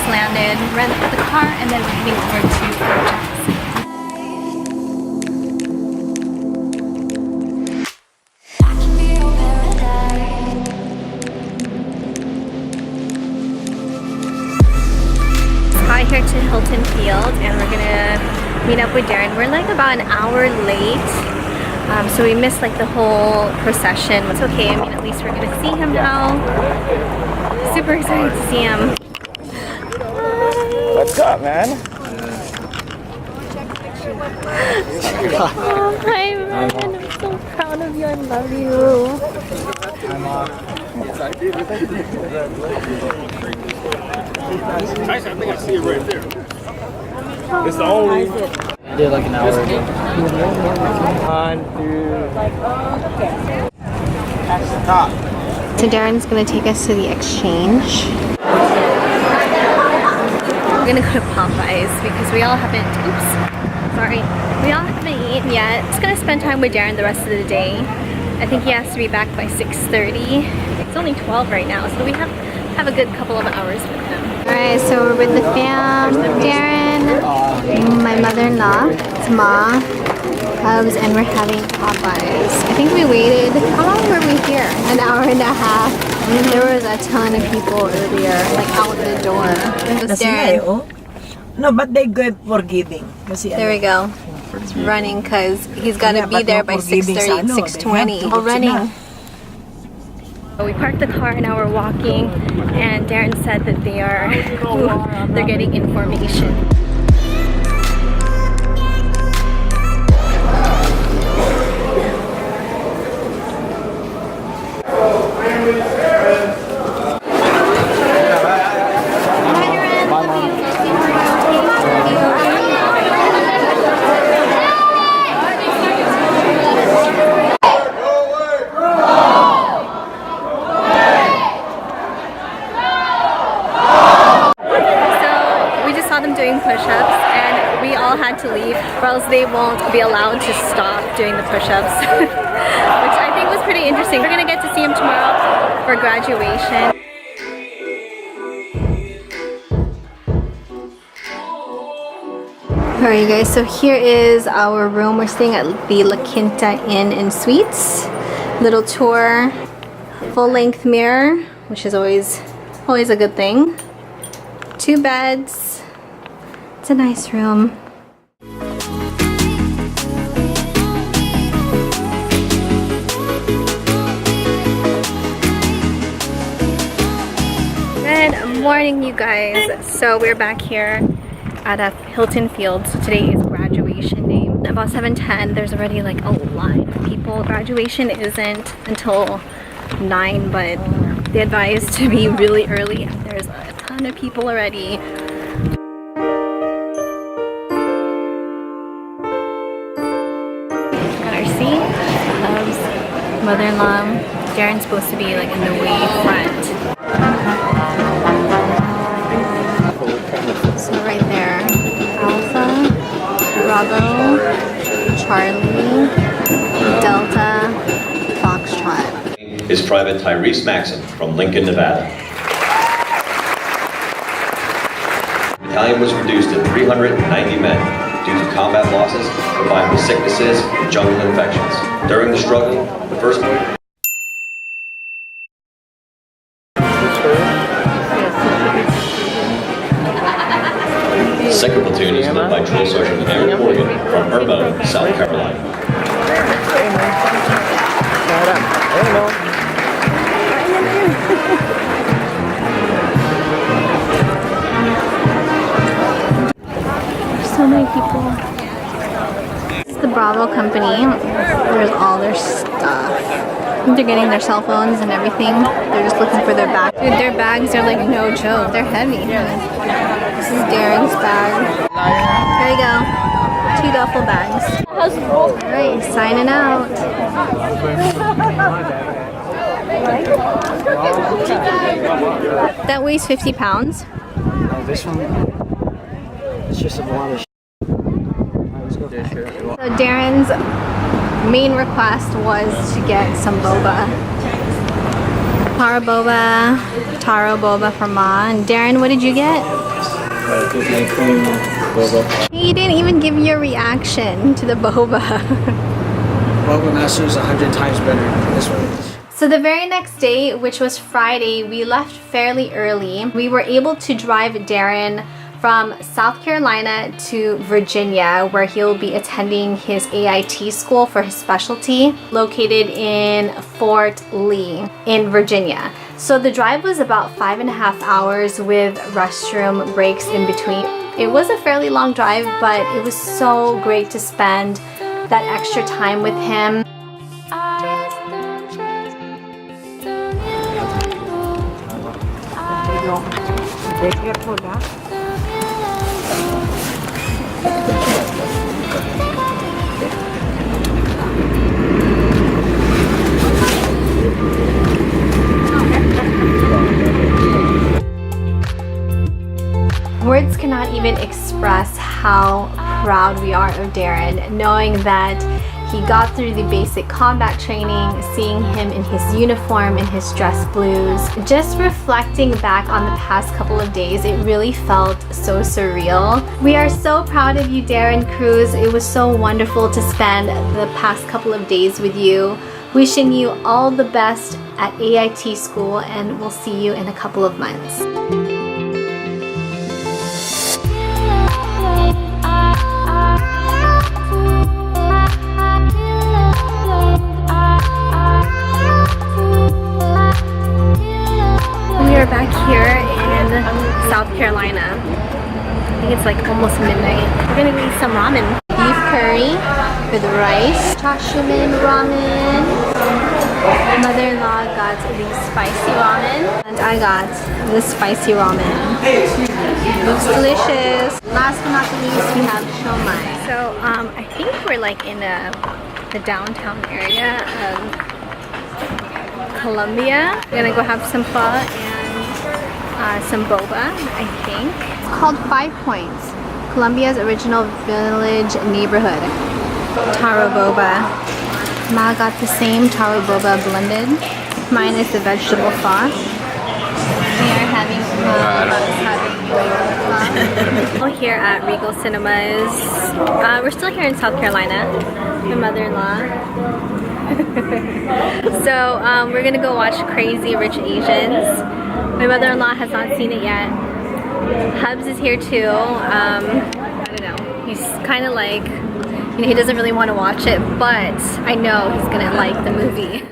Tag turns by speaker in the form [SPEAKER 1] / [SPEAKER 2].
[SPEAKER 1] just landed, rented the car, and then we're heading over to Jackson. Hi here to Hilton Field, and we're gonna meet up with Derren. We're like about an hour late, so we missed like the whole procession. It's okay, I mean at least we're gonna see him now. Super excited to see him.
[SPEAKER 2] What's up, man?
[SPEAKER 1] Oh, hi man, I'm so proud of you, I love you.
[SPEAKER 2] I think I see it right there. It's the only.
[SPEAKER 3] I did like an hour ago.
[SPEAKER 2] 1, 2. Stop.
[SPEAKER 1] So Derren's gonna take us to the exchange. We're gonna go to Popeyes because we all haven't, we all haven't eaten yet. Just gonna spend time with Derren the rest of the day. I think he has to be back by 6:30. It's only 12 right now, so we have a good couple of hours with him. Alright, so we're with the fam, Derren, my mother-in-law, it's Ma, Hubs, and we're having Popeyes. I think we waited, how long were we here? An hour and a half. There was a ton of people earlier, like out the door. It was Derren.
[SPEAKER 4] No, but they good for giving.
[SPEAKER 1] There we go. It's running because he's got to be there by 6:30, 6:20. Oh, running. We parked the car and now we're walking, and Derren said that they're getting information. Push-ups, and we all had to leave or else they won't be allowed to stop doing the push-ups, which I think was pretty interesting. We're gonna get to see him tomorrow for graduation. Alright guys, so here is our room. We're staying at the La Quinta Inn and Suites. Little tour, full-length mirror, which is always a good thing. 2 beds. It's a nice room. Good morning, you guys. So we're back here at a Hilton Field. So today is graduation day. About 7:10, there's already like a line of people. Graduation isn't until 9, but they advise to be really early. There's a ton of people already. Mother-in-law, Derren's supposed to be like in the way front. So right there, Alpha, Bravo, Charlie, Delta, Foxtrot.
[SPEAKER 5] Is Private Tyrese Maxon from Lincoln, Nevada. The battalion was reduced to 390 men due to combat losses combined with sicknesses and jungle infections. During the struggle, the first second platoon is led by Drill Sergeant Aaron Morgan from Irmo, South Carolina.
[SPEAKER 1] So many people. It's the Bravo company. There's all their stuff. I think they're getting their cell phones and everything. They're just looking for their bags. Dude, their bags are like no joke. They're heavy. This is Derren's bag. There you go. 2 duffel bags. Alright, signing out. That weighs 50 pounds.
[SPEAKER 3] This one, it's just a lot of
[SPEAKER 1] So Derren's main request was to get some boba. Taro boba for Ma. And Derren, what did you get?
[SPEAKER 3] Good cream boba.
[SPEAKER 1] You didn't even give your reaction to the boba.
[SPEAKER 3] Boba Master is 100 times better than this one.
[SPEAKER 1] So the very next day, which was Friday, we left fairly early. We were able to drive Derren from South Carolina to Virginia, where he'll be attending his AIT school for his specialty, located in Fort Lee in Virginia. So the drive was about 5.5 hours with restroom breaks in between. It was a fairly long drive, but it was so great to spend that extra time with him. Words cannot even express how proud we are of Derren, knowing that he got through the basic combat training, seeing him in his uniform, in his dress blues. Just reflecting back on the past couple of days, it really felt so surreal. We are so proud of you, Derren, Cruz. It was so wonderful to spend the past couple of days with you. Wishing you all the best at AIT school, and we'll see you in a couple of months. We are back here in South Carolina. I think it's like almost midnight. We're gonna go eat some ramen. Beef curry with rice, sashimi ramen. Mother-in-law got the spicy ramen, and I got the spicy ramen. Looks delicious. Last but not least, we have shomai. So I think we're like in the downtown area of Columbia. We're gonna go have some pho and some boba, I think. It's called 5 Points, Columbia's original village neighborhood. Taro boba. Ma got the same taro boba blended. Mine is the vegetable pho. We are having pho. We're here at Regal Cinemas. We're still here in South Carolina. My mother-in-law. So we're gonna go watch Crazy Rich Asians. My mother-in-law has not seen it yet. Hubs is here too. I don't know. He's kind of like, you know, he doesn't really want to watch it, but I know he's gonna like the movie.